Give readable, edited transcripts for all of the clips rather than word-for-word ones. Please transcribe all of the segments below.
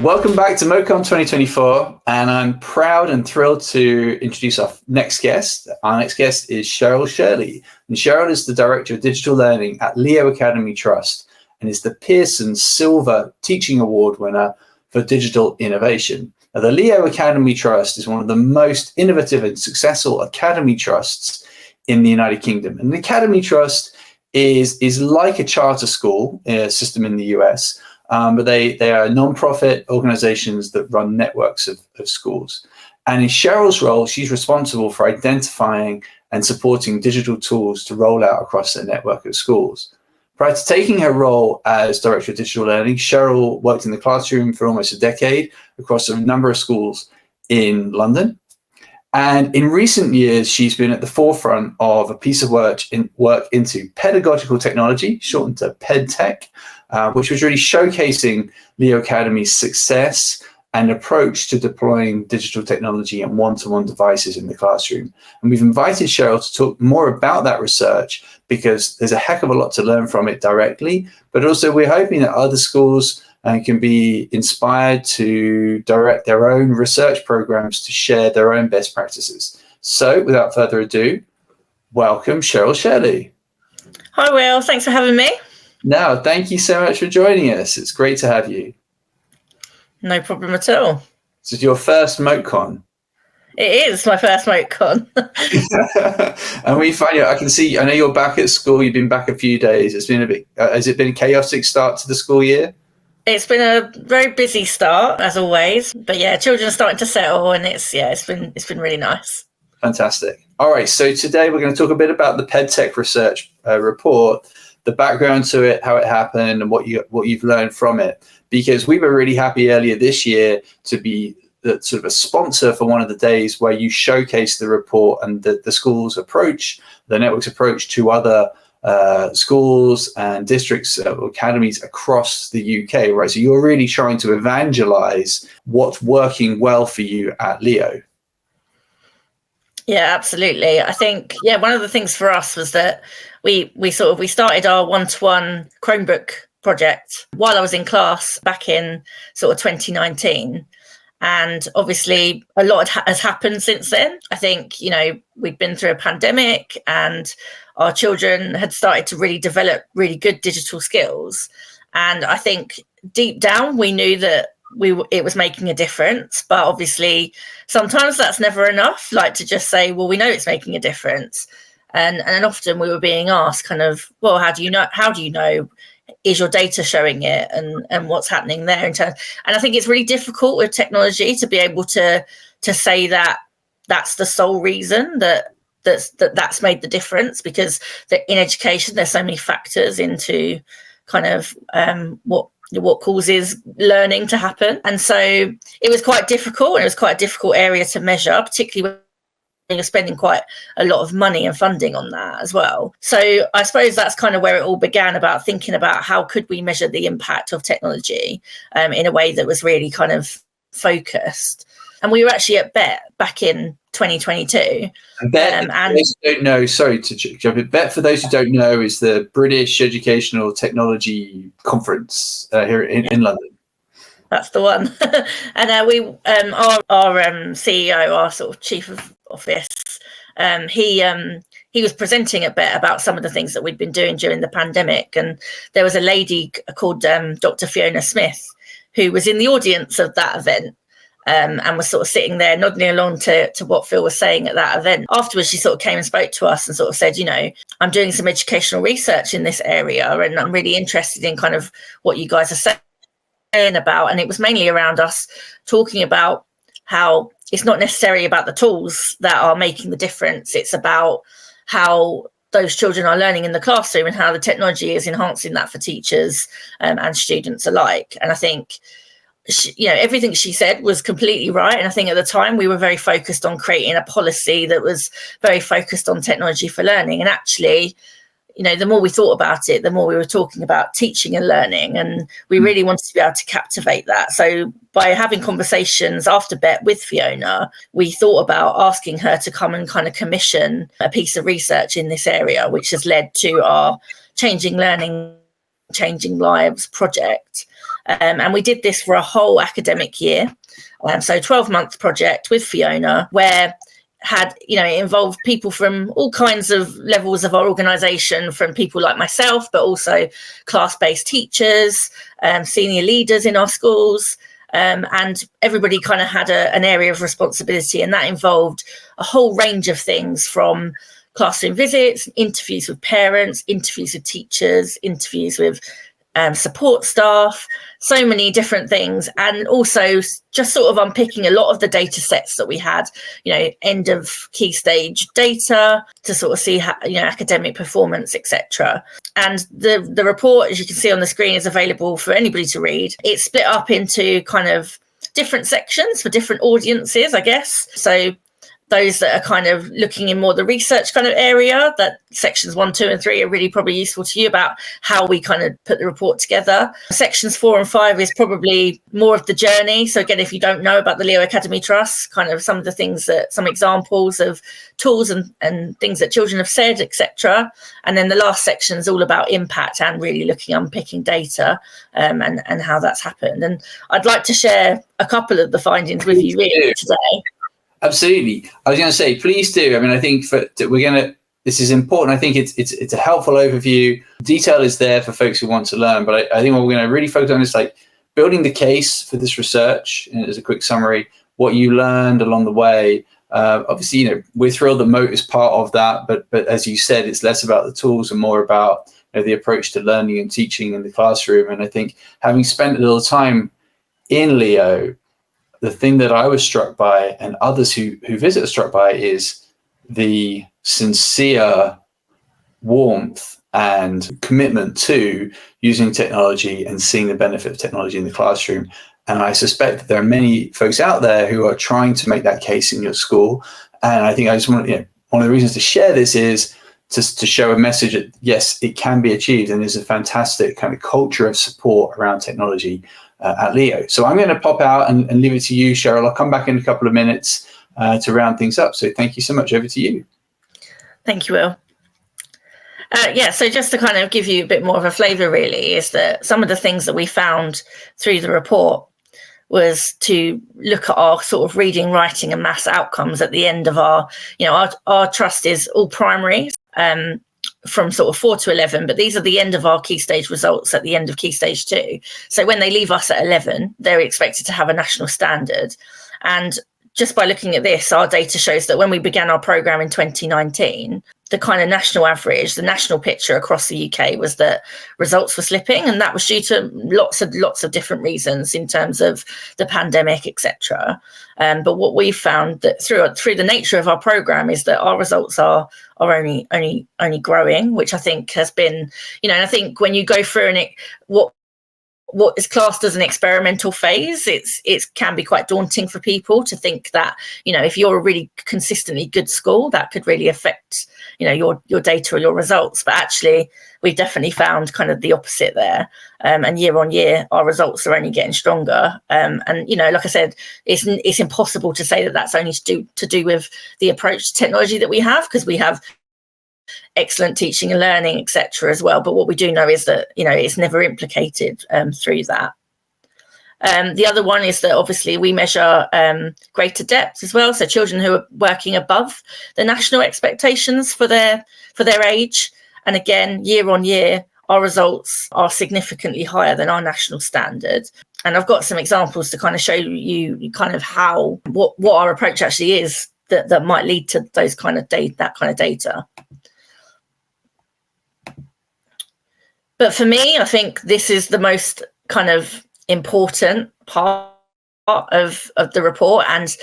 Welcome back to MoteCon 2024, and I'm proud and thrilled to introduce our next guest. Our next guest is Shirley, and Cheryl is the Director of Digital Learning at Leo Academy Trust and is the Pearson Silver Teaching Award winner for digital innovation. Now, the Leo Academy Trust is one of the most innovative and successful academy trusts in the United Kingdom. And the Academy Trust is like a charter school system in the US. But they are non-profit organizations that run networks of schools. And in Cheryl's role, she's responsible for identifying and supporting digital tools to roll out across their network of schools. Prior to taking her role as Director of Digital Learning, Cheryl worked in the classroom for almost a decade across a number of schools in London. And in recent years, she's been at the forefront of a piece of work into pedagogical technology, shortened to PedTech, which was really showcasing Leo Academy's success and approach to deploying digital technology and one-to-one devices in the classroom. And we've invited Cheryl to talk more about that research because there's a heck of a lot to learn from it directly, but also we're hoping that other schools can be inspired to direct their own research programs to share their own best practices. So without further ado, welcome Shirley. Hi Will, thanks for having me. No, thank you so much for joining us. It's great to have you. No problem at all. This is your first MoteCon. It is my first MoteCon. And we find you, I know you're back at school. You've been back a few days. It's been a bit, has it been a chaotic start to the school year? It's been a very busy start as always, but yeah, children are starting to settle and it's been really nice. Fantastic. All right. So today we're going to talk a bit about the PedTech research report, the background to it, how it happened, and what you've learned from it. Because we were really happy earlier this year to be the sort of a sponsor for one of the days where you showcase the report and the school's approach, the network's approach to other schools and districts or academies across the UK, right? So you're really trying to evangelize what's working well for you at Leo. Yeah, absolutely. I think, one of the things for us was that we started our one-to-one Chromebook project while I was in class back in sort of 2019. And obviously a lot has happened since then. I think, we'd been through a pandemic and our children had started to really develop really good digital skills. And I think deep down, we knew that it was making a difference, but obviously sometimes that's never enough, like to just say, well, we know it's making a difference. And often we were being asked kind of, well, how do you know, is your data showing it and what's happening there in terms? And I think it's really difficult with technology to be able to say that that's the sole reason that's made the difference, because in education there's so many factors into kind of what causes learning to happen. And so it was quite difficult, and it was quite a difficult area to measure, particularly when you're spending quite a lot of money and funding on that as well. So I suppose that's kind of where it all began, about thinking about how could we measure the impact of technology in a way that was really kind of focused. And we were actually at BET back in 2022. BET, for those who don't know, sorry to jump in. BET, for those who don't know, is the British Educational Technology Conference here in London. That's the one. And our CEO, our sort of chief of office, he was presenting a bit about some of the things that we'd been doing during the pandemic. And there was a lady called Dr. Fiona Smith, who was in the audience of that event. And was sort of sitting there nodding along to what Phil was saying at that event. Afterwards, she sort of came and spoke to us and sort of said, I'm doing some educational research in this area and I'm really interested in kind of what you guys are saying about. And it was mainly around us talking about how it's not necessarily about the tools that are making the difference. It's about how those children are learning in the classroom and how the technology is enhancing that for teachers and students alike. And I think everything she said was completely right. And I think at the time we were very focused on creating a policy that was very focused on technology for learning. And actually, the more we thought about it, the more we were talking about teaching and learning. And we really wanted to be able to captivate that. So by having conversations after BET with Fiona, we thought about asking her to come and kind of commission a piece of research in this area, which has led to our Changing Learning changing lives project. And we did this for a whole academic year. So 12-month project with Fiona, where it involved people from all kinds of levels of our organisation, from people like myself, but also class-based teachers, senior leaders in our schools, and everybody kind of had an area of responsibility, and that involved a whole range of things, from classroom visits, interviews with parents, interviews with teachers, interviews with support staff, so many different things, and also just sort of unpicking a lot of the data sets that we had, end of key stage data to sort of see how, academic performance, etc. And the report, as you can see on the screen, is available for anybody to read. It's split up into kind of different sections for different audiences, I guess. So those that are kind of looking in more the research kind of area, that sections 1, 2 and 3 are really probably useful to you about how we kind of put the report together. Sections 4 and 5 is probably more of the journey. So again, if you don't know about the Leo Academy Trust, kind of some of the things some examples of tools and things that children have said, etc. And then the last section is all about impact and really unpicking data and how that's happened. And I'd like to share a couple of the findings with you really today. Absolutely. I was going to say, please do. I mean, I think this is important. I think it's a helpful overview. Detail is there for folks who want to learn, but I think what we're going to really focus on is building the case for this research. And as a quick summary, what you learned along the way. Obviously, we're thrilled that Mote is part of that, but as you said, it's less about the tools and more about the approach to learning and teaching in the classroom. And I think having spent a little time in Leo, the thing that I was struck by, and others who visit are struck by, is the sincere warmth and commitment to using technology and seeing the benefit of technology in the classroom. And I suspect that there are many folks out there who are trying to make that case in your school. And I think I just want one of the reasons to share this is to show a message that, yes, it can be achieved, and there's a fantastic kind of culture of support around technology at Leo. So I'm going to pop out and leave it to you, Cheryl. I'll come back in a couple of minutes to round things up. So thank you so much. Over to you. Thank you, Will. So just to kind of give you a bit more of a flavour, really, is that some of the things that we found through the report was to look at our sort of reading, writing and maths outcomes at the end of our trust is all primary, from sort of 4 to 11, but these are the end of our key stage results at the end of key stage 2. So when they leave us at 11, they're expected to have a national standard. And just by looking at this, our data shows that when we began our programme in 2019, the kind of national average, the national picture across the UK was that results were slipping, and that was due to lots of different reasons in terms of the pandemic, etc. But what we found that through the nature of our programme is that our results are only growing, which I think has been, and I think when you go through what is classed as an experimental phase, it can be quite daunting for people to think that, if you're a really consistently good school, that could really affect, your data or your results. But actually, we've definitely found kind of the opposite there. And year on year, our results are only getting stronger. And, like I said, it's impossible to say that that's only to do with the approach to technology that we have, because we have excellent teaching and learning, etc. as well. But what we do know is that, it's never implicated through that. The other one is that obviously we measure greater depth as well. So children who are working above the national expectations for their age. And again, year on year, our results are significantly higher than our national standard. And I've got some examples to kind of show you kind of what our approach actually is that might lead to those kind of that kind of data. But for me, I think this is the most kind of important part of the report and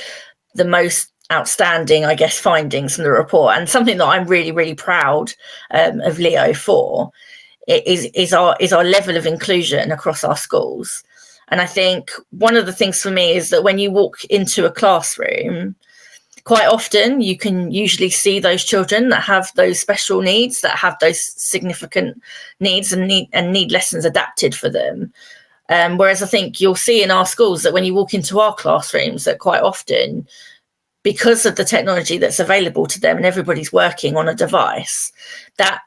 the most outstanding, I guess, findings from the report, and something that I'm really, really proud of Leo for is our level of inclusion across our schools. And I think one of the things for me is that when you walk into a classroom, quite often you can usually see those children that have those special needs, that have those significant needs and need lessons adapted for them. Whereas I think you'll see in our schools that when you walk into our classrooms, that quite often, because of the technology that's available to them and everybody's working on a device, that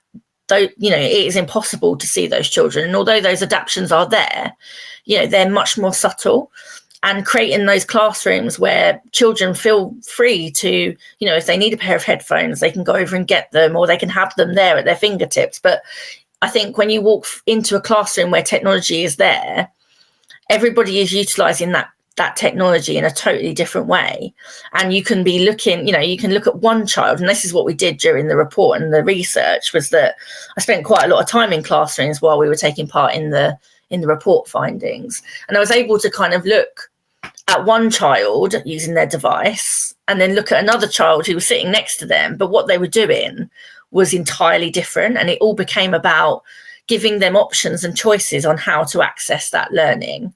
though, you know, it is impossible to see those children. And although those adaptations are there, you know, they're much more subtle. And creating those classrooms where children feel free to, you know, if they need a pair of headphones, they can go over and get them, or they can have them there at their fingertips. But I think when you walk into a classroom where technology is there, everybody is utilising that technology in a totally different way. And you can be looking, you know, you can look at one child, and this is what we did during the report and the research, was that I spent quite a lot of time in classrooms while we were taking part in the report findings. And I was able to kind of look at one child using their device and then look at another child who was sitting next to them, but what they were doing was entirely different. And it all became about giving them options and choices on how to access that learning.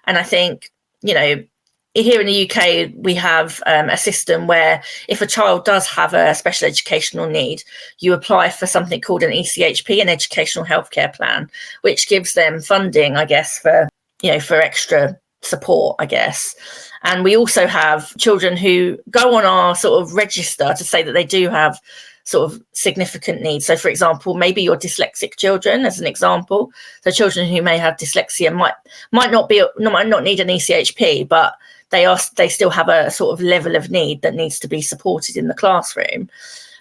And I think, you know, here in the UK, we have a system where if a child does have a special educational need, you apply for something called an ECHP, an educational healthcare plan, which gives them funding, I guess, for, you know, for extra support, I guess. And we also have children who go on our sort of register to say that they do have sort of significant needs. So, for example, maybe your dyslexic children, as an example. So children who may have dyslexia might not need an ECHP, but they still have a sort of level of need that needs to be supported in the classroom.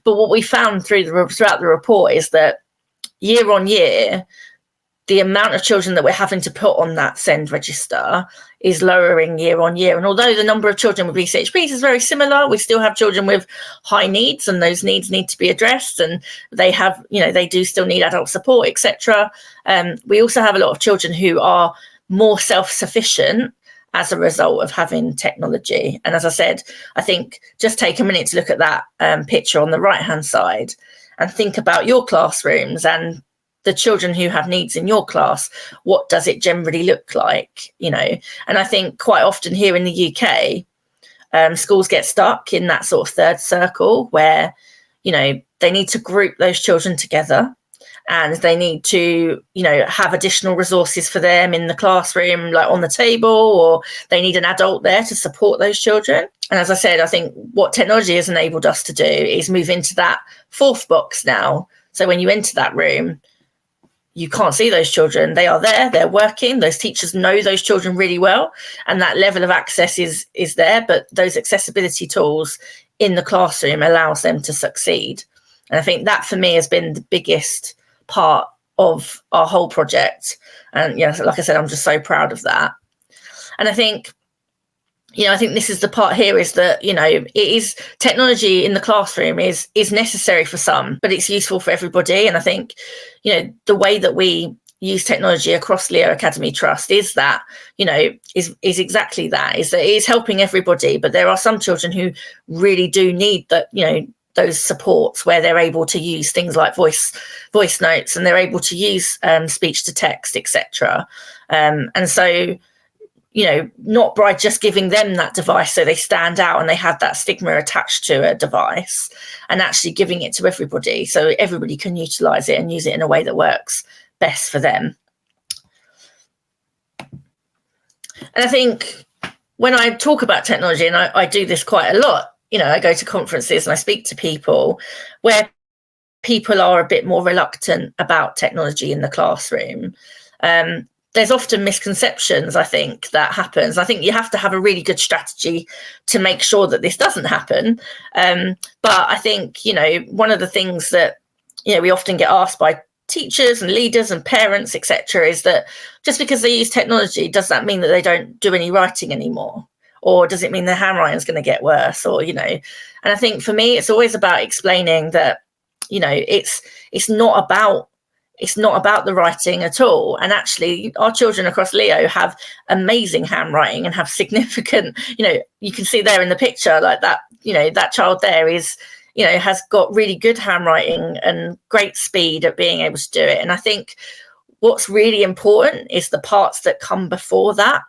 But what we found throughout the report is that year on year, the amount of children that we're having to put on that SEND register is lowering year on year. And although the number of children with ECHPs is very similar, we still have children with high needs, and those needs need to be addressed. And they have, you know, they do still need adult support, etc. We also have a lot of children who are more self-sufficient as a result of having technology. And as I said, I think just take a minute to look at that picture on the right-hand side and think about your classrooms and the children who have needs in your class. What does it generally look like, you know? And I think quite often here in the UK, schools get stuck in that sort of third circle where, you know, they need to group those children together, and they need to, you know, have additional resources for them in the classroom, like on the table, or they need an adult there to support those children. And as I said, I think what technology has enabled us to do is move into that fourth box now. So when you enter that room, you can't see those children. They are there, they're working. Those teachers know those children really well, and that level of access is there. But those accessibility tools in the classroom allows them to succeed. And I think that for me has been the biggest part of our whole project. And, you know, like I said, I'm just so proud of that. And I think, you know, I think this is the part here, is that, you know, it is technology in the classroom is necessary for some, but it's useful for everybody. And I think, you know, the way that we use technology across Leo Academy Trust is that, you know, is exactly that, is that it is helping everybody. But there are some children who really do need that, you know, those supports where they're able to use things like voice notes, and they're able to use speech to text, etc. And so, you know, not by just giving them that device so they stand out and they have that stigma attached to a device, and actually giving it to everybody so everybody can utilize it and use it in a way that works best for them. And I think when I talk about technology, and I do this quite a lot, you know, I go to conferences and I speak to people where people are a bit more reluctant about technology in the classroom. There's often misconceptions, I think, that happens. I think you have to have a really good strategy to make sure that this doesn't happen. But I think, you know, one of the things that, you know, we often get asked by teachers and leaders and parents, etc., is that just because they use technology, does that mean that they don't do any writing anymore? Or does it mean their handwriting is going to get worse? Or, you know, and I think for me, it's always about explaining that, you know, it's not about the writing at all. And actually, our children across Leo have amazing handwriting and have significant, you know, you can see there in the picture, like that, you know, that child there is, you know, has got really good handwriting and great speed at being able to do it. And I think what's really important is the parts that come before that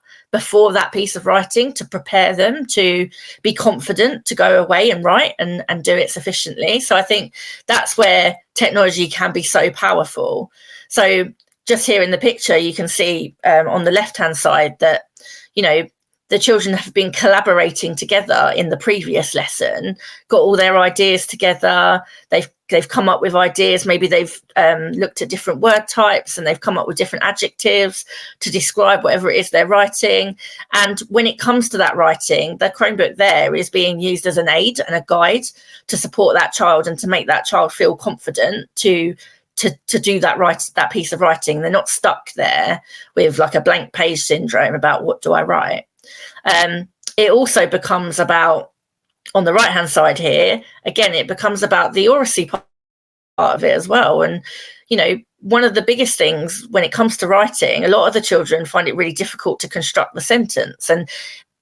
piece of writing, to prepare them to be confident to go away and write and do it sufficiently. So I think that's where technology can be so powerful. So just here in the picture, you can see on the left-hand side that, you know, the children have been collaborating together in the previous lesson, got all their ideas together. They've they've come up with ideas. Maybe they've looked at different word types and they've come up with different adjectives to describe whatever it is they're writing. And when it comes to that writing, the Chromebook there is being used as an aid and a guide to support that child and to make that child feel confident to do that piece of writing. They're not stuck there with like a blank page syndrome about what do I write. It also becomes about, on the right hand side here, again, it becomes about the oracy part of it as well. And one of the biggest things when it comes to writing, a lot of the children find it really difficult to construct the sentence, and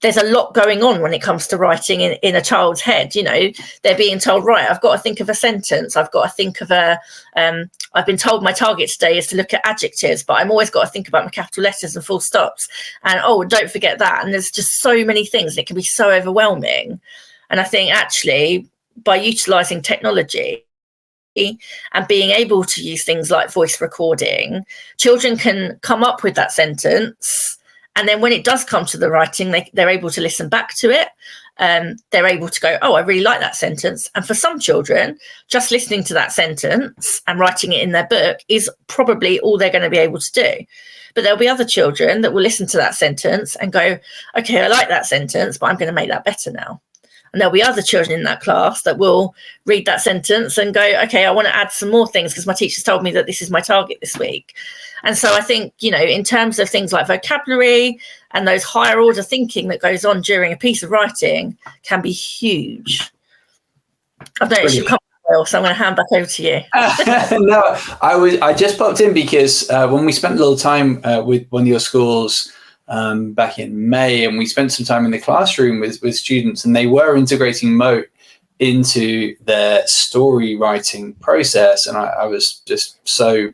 there's a lot going on when it comes to writing in a child's head. They're being told, right, I've got to think of a sentence. I've got to think of I've been told my target today is to look at adjectives, but I'm always got to think about my capital letters and full stops. And, don't forget that. And there's just so many things. It can be so overwhelming. And I think actually by utilising technology and being able to use things like voice recording, children can come up with that sentence. And then when it does come to the writing, they're able to listen back to it. They're able to go, I really like that sentence. And for some children, just listening to that sentence and writing it in their book is probably all they're going to be able to do. But there'll be other children that will listen to that sentence and go, okay, I like that sentence, but I'm going to make that better now. And there'll be other children in that class that will read that sentence and go, okay, I want to add some more things because my teacher's told me that this is my target this week. And so I think, in terms of things like vocabulary and those higher order thinking that goes on during a piece of writing can be huge. I've noticed you've come, Will, so I'm going to hand back over to you. No, I just popped in because when we spent a little time with one of your schools back in May, and we spent some time in the classroom with students, and they were integrating Mote into their story writing process. And I was just so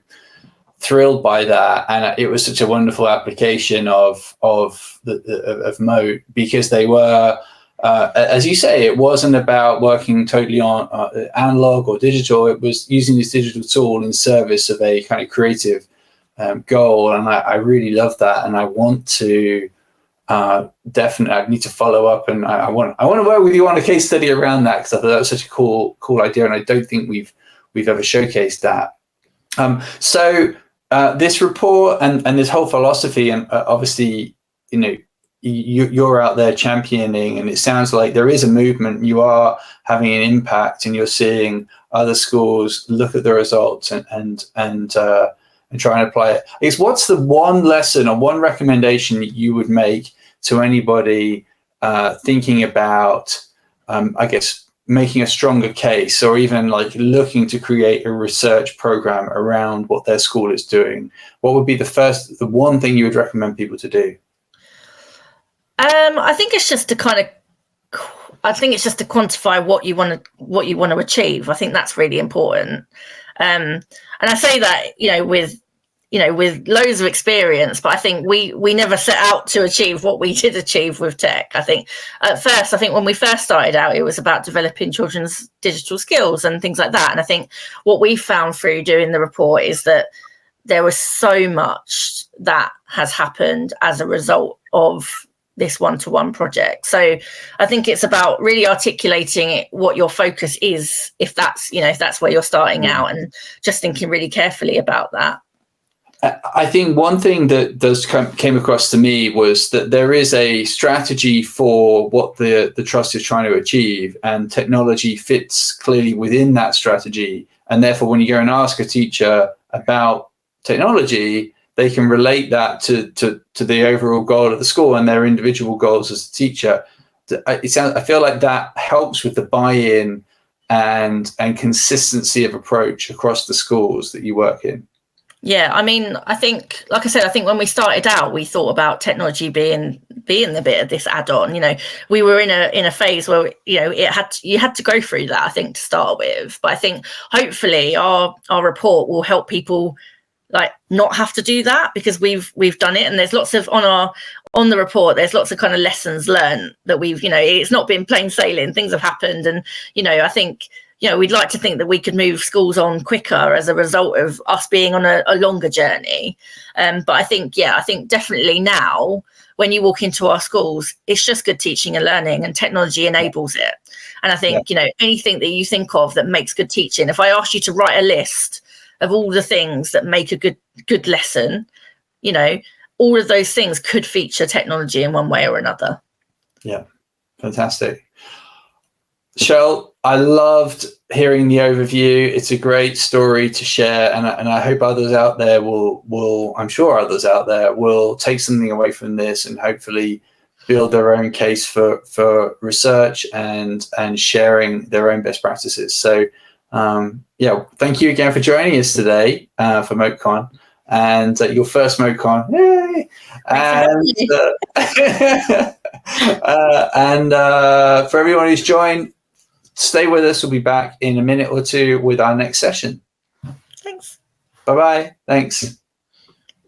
thrilled by that, and it was such a wonderful application of Mote, because they were, as you say, it wasn't about working totally on analog or digital. It was using this digital tool in service of a kind of creative goal, and I really love that, and I want to definitely, I need to follow up, and I want to work with you on a case study around that, because I thought that was such a cool idea, and I don't think we've ever showcased that. So this report and this whole philosophy, and obviously, you're out there championing, and it sounds like there is a movement. You are having an impact, and you're seeing other schools look at the results and try and apply it. I guess, what's the one lesson or one recommendation that you would make to anybody thinking about, I guess, making a stronger case, or even like looking to create a research program around what their school is doing? What would be the one thing you would recommend people to do? I think it's just to quantify what you want to achieve. I think that's really important. And I say that, with loads of experience, but I think we never set out to achieve what we did achieve with tech. I think at first, when we first started out, it was about developing children's digital skills and things like that. And I think what we found through doing the report is that there was so much that has happened as a result of this one-to-one project. So I think it's about really articulating what your focus is, if that's where you're starting out, and just thinking really carefully about that. I think one thing that came across to me was that there is a strategy for what the trust is trying to achieve, and technology fits clearly within that strategy. And therefore, when you go and ask a teacher about technology, they can relate that to the overall goal of the school and their individual goals as a teacher. I feel like that helps with the buy-in and consistency of approach across the schools that you work in. Yeah, I think, like I said, when we started out, we thought about technology being the bit of this add-on. We were in a phase where you had to go through that, I think, to start with. But I think hopefully our report will help people not have to do that, because we've done it, and there's lots of on the report, there's lots of kind of lessons learned that we've, it's not been plain sailing. Things have happened, and I think we'd like to think that we could move schools on quicker as a result of us being on a longer journey. But I think definitely now, when you walk into our schools, it's just good teaching and learning, and technology enables it. And I think, anything that you think of that makes good teaching, if I asked you to write a list of all the things that make a good lesson, all of those things could feature technology in one way or another. Yeah, fantastic. Cheryl, I loved hearing the overview. It's a great story to share, and I hope others out there I'm sure others out there will take something away from this and hopefully build their own case for research and sharing their own best practices. So, thank you again for joining us today for MoteCon, and your first MoteCon. Yay! And for everyone who's joined, stay with us. We'll be back in a minute or two with our next session. Thanks. Bye-bye. Thanks.